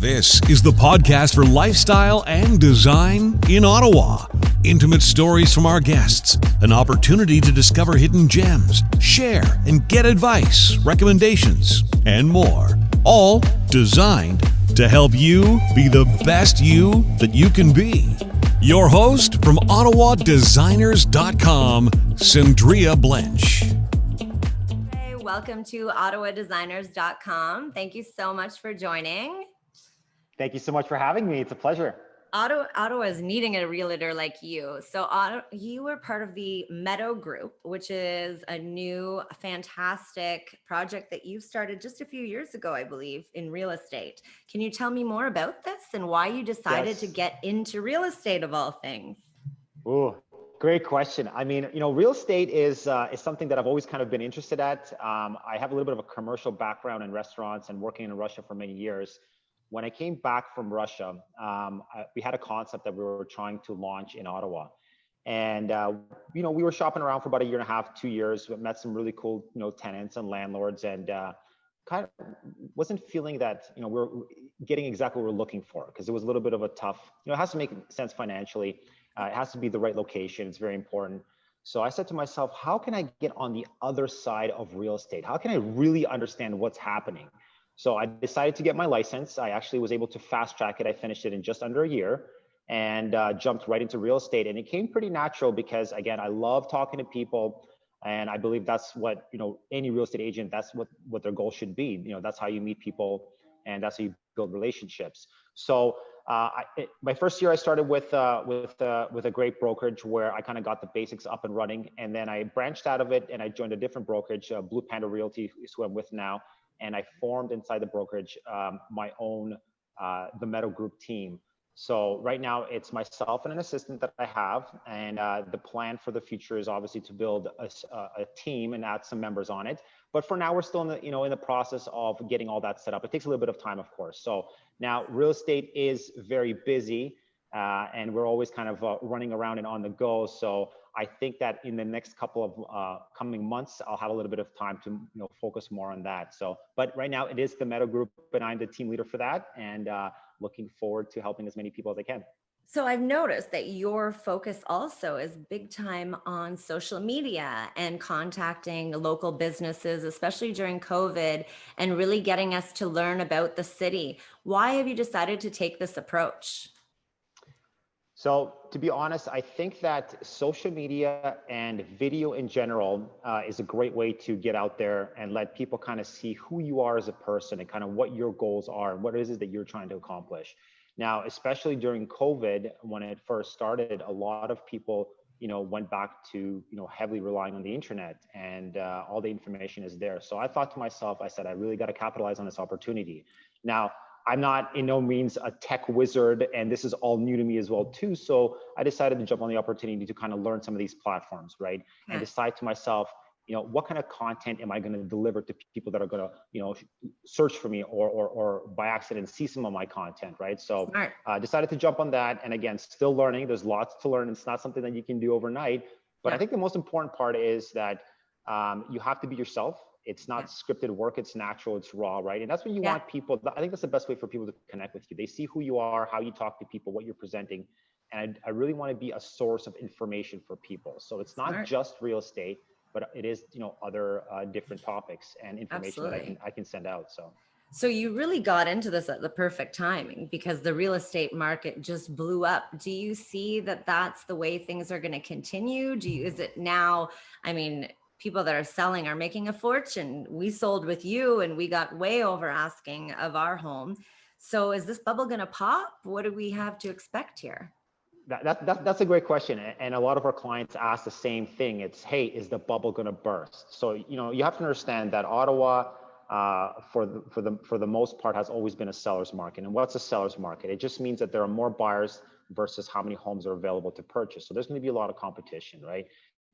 This is the podcast for lifestyle and design in Ottawa. Intimate stories from our guests, an opportunity to discover hidden gems, share and get advice, recommendations, and more. All designed to help you be the best you that you can be. Your host from OttawaDesigners.com, Sandria Blench. Hey, welcome to OttawaDesigners.com. Thank you so much for joining. Thank you so much for having me. It's a pleasure. Ottawa is needing a realtor like you. So you were part of the Medow group, which is a new, fantastic project that you started just a few years ago, I believe, in real estate. Can you tell me more about this and why you decided to get into real estate of all things? Ooh, great question. I mean, real estate is something that I've always kind of been interested at. I have a little bit of a commercial background in restaurants and working in Russia for many years. When I came back from Russia, we had a concept that we were trying to launch in Ottawa. And, we were shopping around for about a year and a half, 2 years. We met some really cool, tenants and landlords, and kind of wasn't feeling that, we're getting exactly what we're looking for, because it was a little bit of a tough, it has to make sense financially. It has to be the right location. It's very important. So I said to myself, how can I get on the other side of real estate? How can I really understand what's happening? So I decided to get my license. I actually was able to fast track it. I finished it in just under a year and jumped right into real estate. And it came pretty natural because, again, I love talking to people. And I believe that's what, any real estate agent, that's what their goal should be. That's how you meet people and that's how you build relationships. So my first year I started with a great brokerage where I kind of got the basics up and running. And then I branched out of it and I joined a different brokerage, Blue Panda Realty is who I'm with now. And I formed inside the brokerage my own, the Medow Group team. So right now it's myself and an assistant that I have. And the plan for the future is obviously to build a team and add some members on it. But for now, we're still in the, in the process of getting all that set up. It takes a little bit of time, of course. So now real estate is very busy and we're always kind of running around and on the go. So I think that in the next couple of coming months, I'll have a little bit of time to focus more on that. So, but right now it is the Medow Group, and I'm the team leader for that, and looking forward to helping as many people as I can. So I've noticed that your focus also is big time on social media and contacting local businesses, especially during COVID, and really getting us to learn about the city. Why have you decided to take this approach? So to be honest, I think that social media and video in general is a great way to get out there and let people kind of see who you are as a person and kind of what your goals are and what it is that you're trying to accomplish. Now, especially during COVID, when it first started, a lot of people, went back to, heavily relying on the internet, and all the information is there. So I thought to myself, I said, I really got to capitalize on this opportunity. Now, I'm not in no means a tech wizard, and this is all new to me as well too. So I decided to jump on the opportunity to kind of learn some of these platforms, right? Okay. And decide to myself, what kind of content am I going to deliver to people that are going to, search for me or by accident see some of my content, right? So I decided to jump on that. And again, still learning. There's lots to learn. It's not something that you can do overnight. But I think the most important part is that you have to be yourself. It's not scripted work, it's natural, it's raw, right? And that's when you want people, I think that's the best way for people to connect with you. They see who you are, how you talk to people, what you're presenting. And I really want to be a source of information for people. So it's not just real estate, but it is, other different topics and information that I can send out. So you really got into this at the perfect timing because the real estate market just blew up. Do you see that that's the way things are going to continue? Is it now, people that are selling are making a fortune. We sold with you and we got way over asking of our home. So is this bubble going to pop? What do we have to expect here? That's a great question. And a lot of our clients ask the same thing. It's, hey, is the bubble going to burst? So, you have to understand that Ottawa, for the most part, has always been a seller's market. And what's a seller's market? It just means that there are more buyers versus how many homes are available to purchase. So there's going to be a lot of competition, right?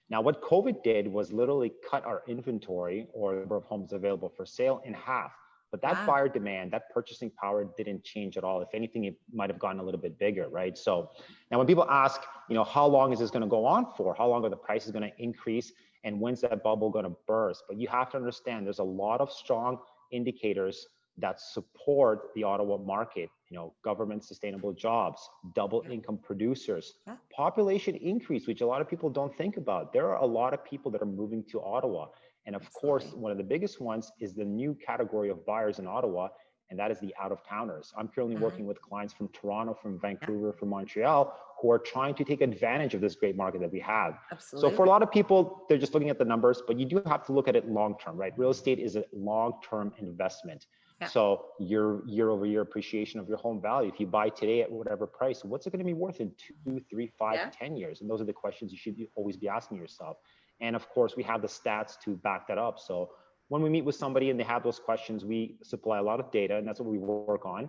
Now, what COVID did was literally cut our inventory or the number of homes available for sale in half. But that buyer demand, that purchasing power didn't change at all. If anything, it might have gotten a little bit bigger, right? So now when people ask, how long is this going to go on for? How long are the prices going to increase? And when's that bubble going to burst? But you have to understand there's a lot of strong indicators that support the Ottawa market. You know, government sustainable jobs, double income producers, population increase, which a lot of people don't think about. There are a lot of people that are moving to Ottawa. And of course, one of the biggest ones is the new category of buyers in Ottawa, and that is the out-of-towners. I'm currently working with clients from Toronto, from Vancouver, from Montreal, who are trying to take advantage of this great market that we have. So for a lot of people, they're just looking at the numbers, but you do have to look at it long-term, right? Real estate is a long-term investment. So your year-over-year appreciation of your home value, if you buy today at whatever price, what's it going to be worth in 2, 3, 5, 10 years? And those are the questions you should always be asking yourself. And of course, we have the stats to back that up. So when we meet with somebody and they have those questions, we supply a lot of data, and that's what we work on.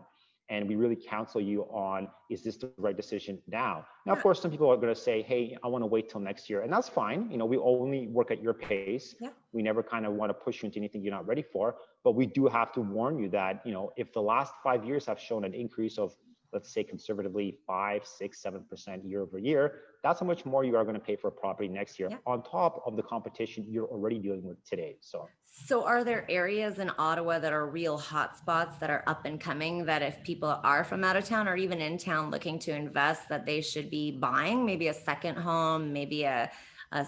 And we really counsel you on, is this the right decision now? Now, of course, some people are going to say, hey, I want to wait till next year. And that's fine. You know, we only work at your pace. We never kind of want to push you into anything you're not ready for. But we do have to warn you that, you know, if the last 5 years have shown an increase of, let's say conservatively 5, 6, 7% year over year, that's how much more you are going to pay for a property next year on top of the competition you're already dealing with today. So are there areas in Ottawa that are real hotspots that are up and coming that if people are from out of town or even in town looking to invest, that they should be buying, maybe a second home, maybe a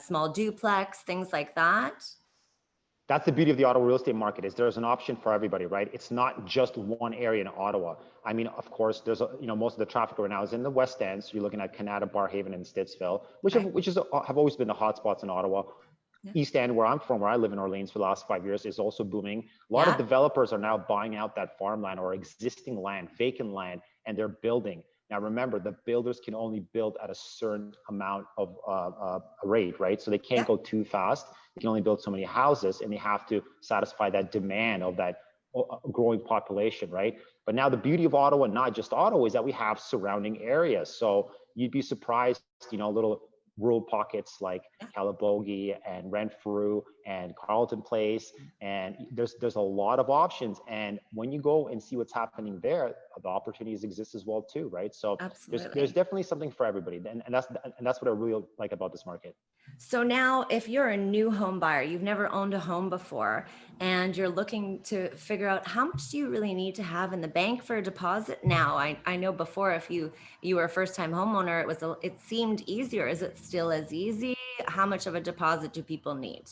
small duplex, things like that? That's the beauty of the Ottawa real estate market, is there's an option for everybody, right? It's not just one area in Ottawa. I mean, of course, there's most of the traffic right now is in the West End. So you're looking at Canada, Barhaven, and Stittsville, which have always been the hotspots in Ottawa. East End, where I'm from, where I live in Orleans for the last 5 years, is also booming. A lot of developers are now buying out that farmland or existing land, vacant land, and they're building. Now, remember, the builders can only build at a certain amount of rate, right? So they can't go too fast. They can only build so many houses, and they have to satisfy that demand of that growing population, right? But now the beauty of Ottawa, not just Ottawa, is that we have surrounding areas. So you'd be surprised, little rural pockets like Calabogie and Renfrew and Carleton Place, and there's a lot of options. And when you go and see what's happening there, the opportunities exist as well too, right? So there's definitely something for everybody, and that's what I really like about this market. So now, if you're a new home buyer, you've never owned a home before, and you're looking to figure out how much do you really need to have in the bank for a deposit now? I know before, if you were a first-time homeowner, it seemed easier. Is it still as easy? How much of a deposit do people need?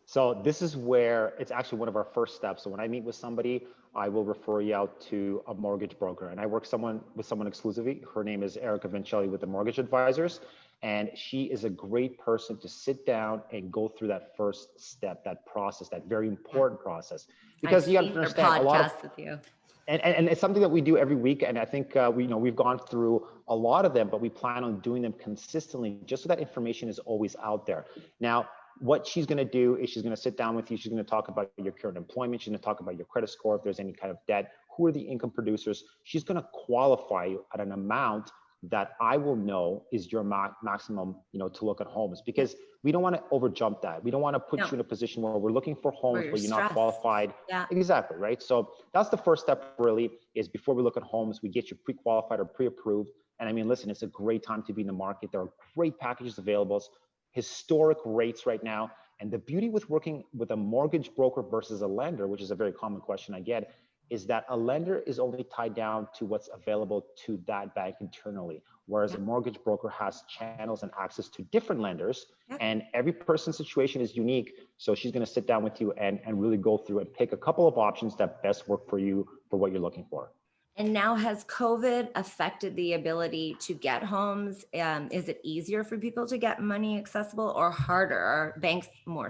So this is where it's actually one of our first steps. So when I meet with somebody, I will refer you out to a mortgage broker, and I work with someone exclusively. Her name is Erica Vincelli with the Mortgage Advisors. And she is a great person to sit down and go through that first step, that process, that very important process. Because you got to understand a lot of, with you. And it's something that we do every week. And I think we've gone through a lot of them, but we plan on doing them consistently, just so that information is always out there. Now, what she's going to do is she's going to sit down with you. She's going to talk about your current employment. She's going to talk about your credit score, if there's any kind of debt, who are the income producers. She's going to qualify you at an amount that I will know is your maximum, to look at homes, because we don't want to overjump that. We don't want to put you in a position where we're looking for homes where you're not qualified. Exactly, right? So that's the first step, really, is before we look at homes, we get you pre-qualified or pre-approved. And I mean, listen, it's a great time to be in the market. There are great packages available, historic rates right now. And the beauty with working with a mortgage broker versus a lender, which is a very common question I get, is that a lender is only tied down to what's available to that bank internally, whereas a mortgage broker has channels and access to different lenders, and every person's situation is unique. So she's going to sit down with you and really go through and pick a couple of options that best work for you for what you're looking for. And now, has COVID affected the ability to get homes? Is it easier for people to get money accessible, or harder? Are banks more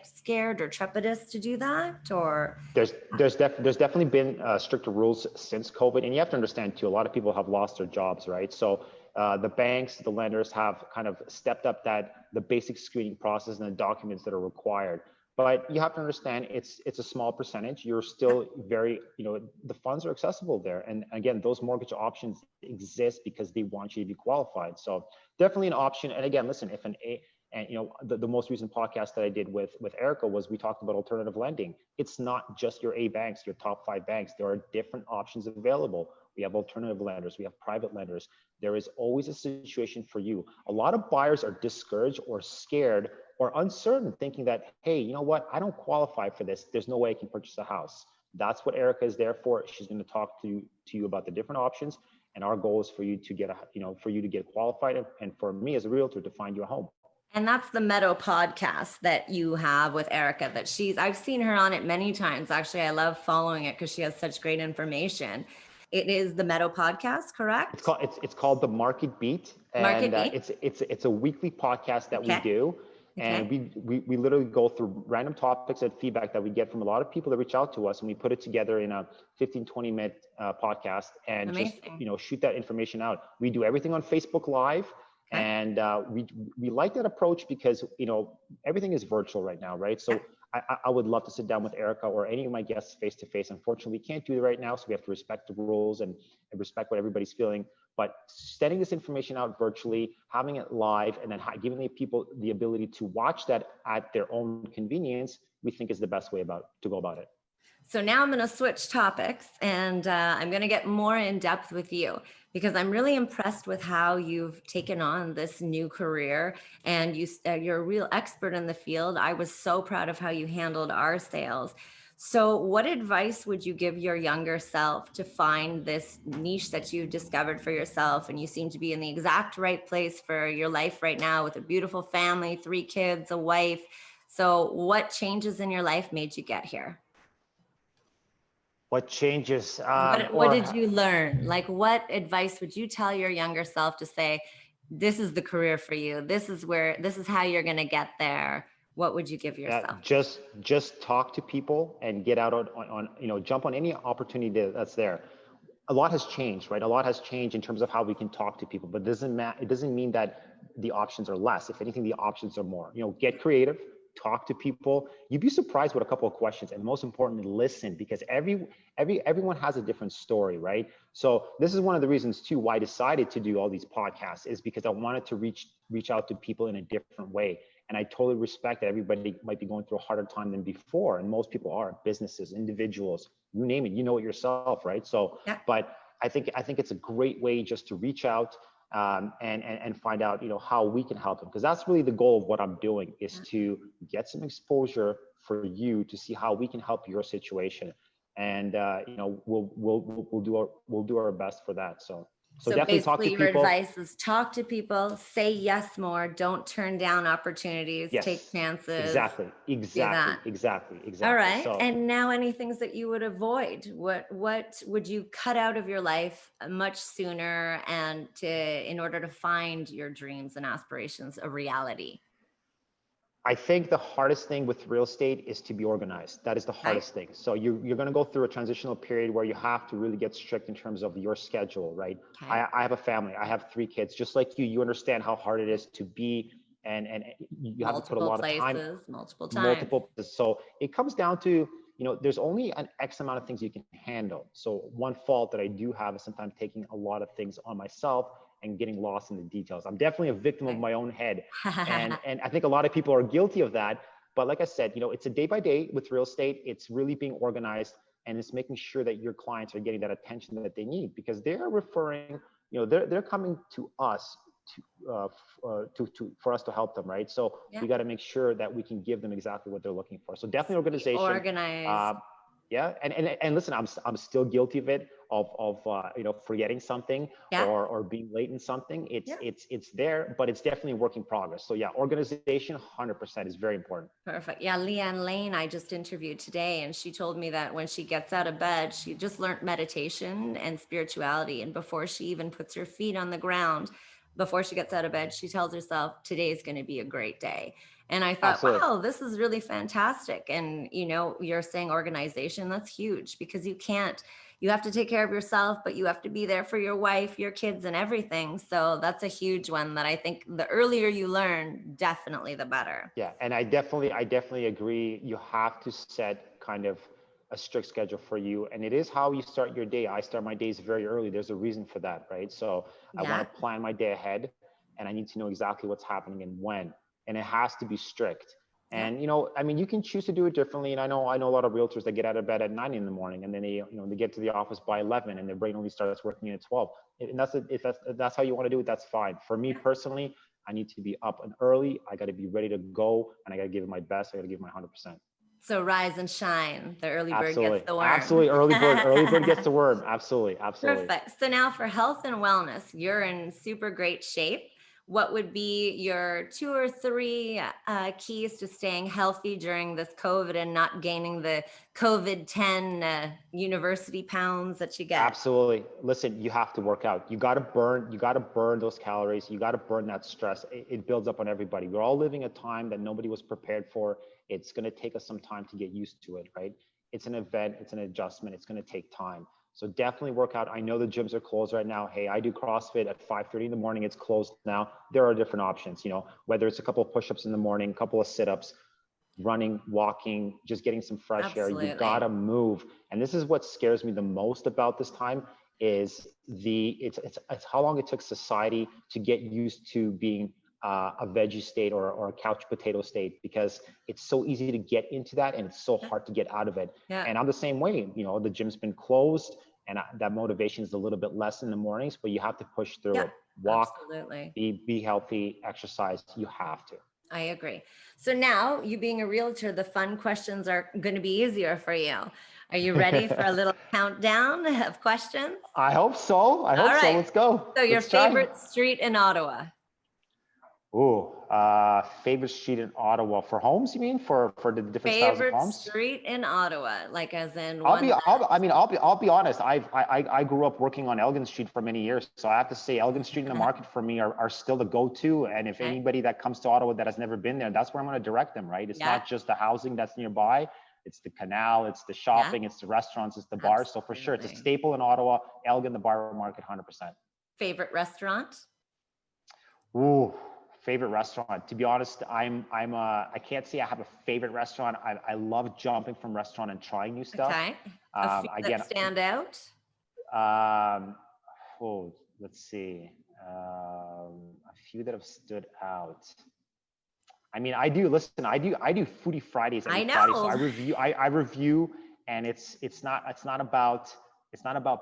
scared or trepidous to do that? Or there's definitely been stricter rules since COVID, and you have to understand too, a lot of people have lost their jobs, right? So the banks, the lenders have kind of stepped up the basic screening process and the documents that are required. But you have to understand, it's a small percentage. You're still very, the funds are accessible there. And again, those mortgage options exist because they want you to be qualified. So definitely an option. And again, listen, the most recent podcast that I did with Erica was, we talked about alternative lending. It's not just your A banks, your top 5 banks. There are different options available. We have alternative lenders. We have private lenders. There is always a situation for you. A lot of buyers are discouraged or scared or uncertain, thinking that, hey, you know what? I don't qualify for this. There's no way I can purchase a house. That's what Erica is there for. She's going to talk to you about the different options. And our goal is for you to get for you to get qualified, and for me as a realtor to find you a home. And that's the Medow podcast that you have with Erica, that I've seen her on it many times. Actually, I love following it because she has such great information. It is the Medow podcast, correct? It's called the Market Beat, and it's a weekly podcast that we do. And we literally go through random topics and feedback that we get from a lot of people that reach out to us, and we put it together in a 15-20 minute podcast, and just shoot that information out. We do everything on Facebook Live. Okay. And we like that approach because everything is virtual right now, right? So I would love to sit down with Erica or any of my guests face to face. Unfortunately, we can't do it right now, so we have to respect the rules and respect what everybody's feeling. But sending this information out virtually, having it live, and then giving the people the ability to watch that at their own convenience, we think is the best way to go about it. So now I'm going to switch topics, and I'm going to get more in depth with you, because I'm really impressed with how you've taken on this new career, and you're a real expert in the field. I was so proud of how you handled our sales. So what advice would you give your younger self to find this niche that you've discovered for yourself? And you seem to be in the exact right place for your life right now, with a beautiful family, 3 kids, a wife. So what changes in your life made you get here? What changes? What did you learn? Like, what advice would you tell your younger self to say, this is the career for you? This is how you're going to get there. What would you give yourself? Just talk to people and get out on jump on any opportunity that's there. A lot has changed, right? A lot has changed in terms of how we can talk to people, but it doesn't mean that the options are less. If anything, the options are more. Get creative. Talk to people. You'd be surprised with a couple of questions, and most importantly, listen, because everyone has a different story, right? So this is one of the reasons too why I decided to do all these podcasts, is because I wanted to reach out to people in a different way. And I totally respect that everybody might be going through a harder time than before, and most people are, businesses, individuals, you name it, it yourself, right? So, yeah. But I think it's a great way just to reach out and find out, how we can help them. Because that's really the goal of what I'm doing, is to get some exposure for you to see how we can help your situation. And, we'll do our best for that. So definitely talk to people. Your advice is talk to people, say yes more, don't turn down opportunities, take chances. Exactly. All right. So, and now any things that you would avoid? What would you cut out of your life much sooner, and in order to find your dreams and aspirations a reality? I think the hardest thing with real estate is to be organized. That is the hardest thing. So you're going to go through a transitional period where you have to really get strict in terms of your schedule, right? Okay. I have a family. I have 3 kids. Just like you understand how hard it is to be, and you have to put a lot of time. Multiple times. So it comes down to, there's only an X amount of things you can handle. So one fault that I do have is sometimes taking a lot of things on myself and getting lost in the details. I'm definitely a victim of my own head. And I think a lot of people are guilty of that. But like I said, it's a day by day with real estate. It's really being organized, and it's making sure that your clients are getting that attention that they need, because they're referring, they're coming to us for us to help them, right? So we got to make sure that we can give them exactly what they're looking for. So definitely organization. Organized. And listen, I'm still guilty of it, of forgetting something or being late in something. It's there, but it's definitely a work in progress. So organization 100% is very important. Perfect. Yeah, Leanne Lane, I just interviewed today, and she told me that when she gets out of bed, she just learned meditation and spirituality, and before she even puts her feet on the ground, before she gets out of bed, she tells herself, today is going to be a great day. And I thought, absolutely. Wow, this is really fantastic. And, you're saying organization, that's huge, because you have to take care of yourself, but you have to be there for your wife, your kids, and everything. So that's a huge one that I think the earlier you learn, definitely the better. Yeah. And I definitely agree. You have to set kind of a strict schedule for you. And it is how you start your day. I start my days very early. There's a reason for that, right? So I want to plan my day ahead, and I need to know exactly what's happening and when. And it has to be strict. And, you can choose to do it differently. And I know a lot of realtors that get out of bed at 9 a.m, and then they get to the office by 11, and their brain only starts working at 12. And if that's how you want to do it, that's fine. For me personally, I need to be up and early. I got to be ready to go, and I got to give it my best. I got to give my 100%. So rise and shine. The early bird Absolutely. gets the worm. Absolutely. Early bird gets the worm. Absolutely. Absolutely. Perfect. So now for health and wellness, you're in super great shape. What would be your 2 or 3 keys to staying healthy during this COVID and not gaining the COVID-10 university pounds that you get? Absolutely. Listen, you have to work out. You got to burn those calories. You got to burn that stress. It builds up on everybody. We're all living a time that nobody was prepared for. It's going to take us some time to get used to it, right? It's an event, it's an adjustment. It's going to take time. So definitely work out. I know the gyms are closed right now. Hey, I do CrossFit at 5:30 in the morning. It's closed now. There are different options, whether it's a couple of push-ups in the morning, a couple of sit-ups, running, walking, just getting some fresh air. You gotta move. And this is what scares me the most about this time is it's how long it took society to get used to being a veggie state or a couch potato state, because it's so easy to get into that and it's so hard to get out of it. Yeah. And I'm the same way. The gym's been closed and that motivation is a little bit less in the mornings, but you have to push through it. Walk, be healthy, exercise. You have to. I agree. So now, you being a realtor, the fun questions are going to be easier for you. Are you ready for a little countdown of questions? I hope so. So. Let's go. So your favorite street in Ottawa? Favorite street in Ottawa for homes? You mean for the different styles of homes? Favorite street in Ottawa, like as in. I'll be honest. I grew up working on Elgin Street for many years, so I have to say Elgin Street and the market for me are still the go-to. And if anybody that comes to Ottawa that has never been there, that's where I'm going to direct them. Right? It's not just the housing that's nearby. It's the canal. It's the shopping. It's the restaurants. It's the bars. So for sure, it's a staple in Ottawa. Elgin, the bar market, 100%. Favorite restaurant? Favorite restaurant. To be honest, I can't say I have a favorite restaurant. I love jumping from restaurant and trying new stuff. Okay. A few that stand out? Let's see. A few that have stood out. I mean, I do Foodie Fridays. I know. Friday, so I review, and it's not about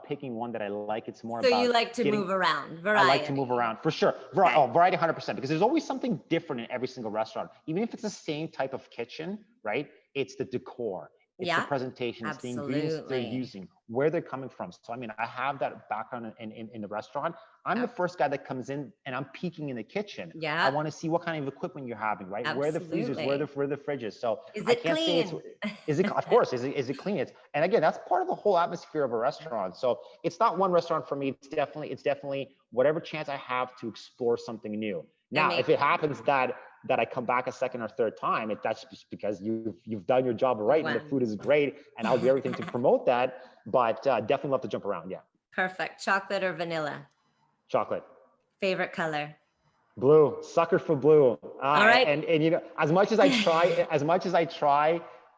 picking one that I like. It's more about. So you like to move around, variety. I like to move around for sure. Variety, 100%, because there's always something different in every single restaurant. Even if it's the same type of kitchen, right? It's the decor. It's the presentation. It's the ingredients they're using, where they're coming from. So, I mean, I have that background in the restaurant. I'm the first guy that comes in and I'm peeking in the kitchen. Yeah. I want to see what kind of equipment you're having, right? Absolutely. Where are the freezers, where the fridges. So I can't clean? Say of course, is it clean? And again, that's part of the whole atmosphere of a restaurant. So it's not one restaurant for me. It's definitely whatever chance I have to explore something new. Now, if it happens that I come back a second or third time, that's just because you've done your job right and the food is great, and I'll do everything to promote that. But definitely love to jump around. Yeah. Perfect. Chocolate or vanilla? Chocolate. Favorite color? Blue. Sucker for blue. All right. And as much as I try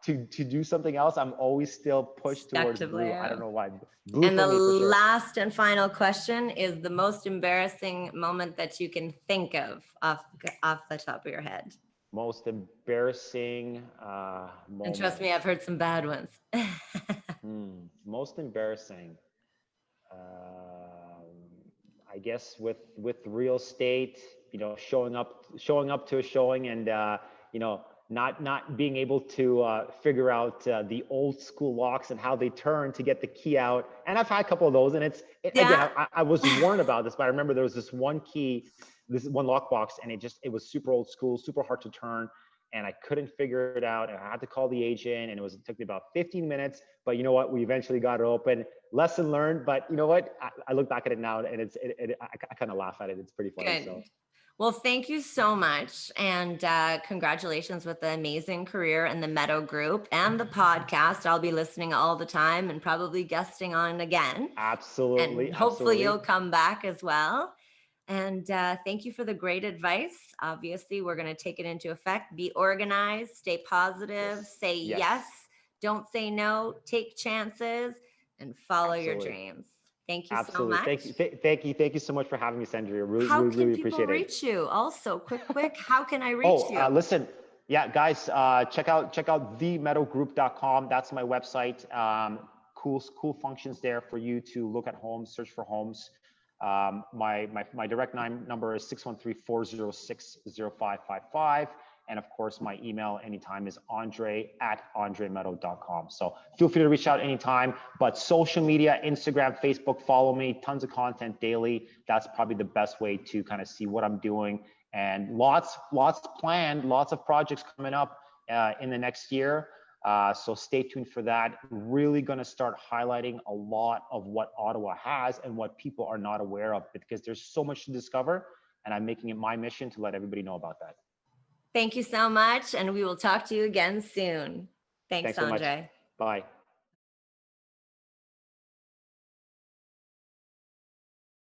to do something else, I'm always still pushed towards blue. I don't know why. Blue. And the last and final question is the most embarrassing moment that you can think of off the top of your head. Most embarrassing moment. And trust me, I've heard some bad ones. Most embarrassing. I guess with real estate, showing up to a showing and not being able to figure out the old school locks and how they turn to get the key out. And I've had a couple of those, and again, I was warned about this, but I remember there was this one key, this one lockbox, and it was super old school, super hard to turn, and I couldn't figure it out. And I had to call the agent, and it took me about 15 minutes, but you know what? We eventually got it open. Lesson learned, but you know what? I look back at it now, and I kind of laugh at it. It's pretty funny. Good. So. Well, thank you so much. And congratulations with the amazing career in the Medow Group and the podcast. I'll be listening all the time and probably guesting on again. Absolutely. And hopefully you'll come back as well. And thank you for the great advice. Obviously, we're going to take it into effect. Be organized, stay positive, say yes, don't say no, take chances, and follow your dreams. Thank you so much. Thank you so much for having me, Sandra. Really appreciate it. How can people reach you? Also, quick, how can I reach you? Listen, guys, check out themedowgroup.com. That's my website. Cool functions there for you to look at homes, search for homes. My direct number is 613-406-0555. And of course, my email anytime is andre@andreimedow.com. So feel free to reach out anytime. But social media, Instagram, Facebook, follow me. Tons of content daily. That's probably the best way to kind of see what I'm doing. And lots planned, lots of projects coming up in the next year. So stay tuned for that. Really going to start highlighting a lot of what Ottawa has and what people are not aware of, because there's so much to discover. And I'm making it my mission to let everybody know about that. Thank you so much. And we will talk to you again soon. Thanks so much. Andrei. Bye.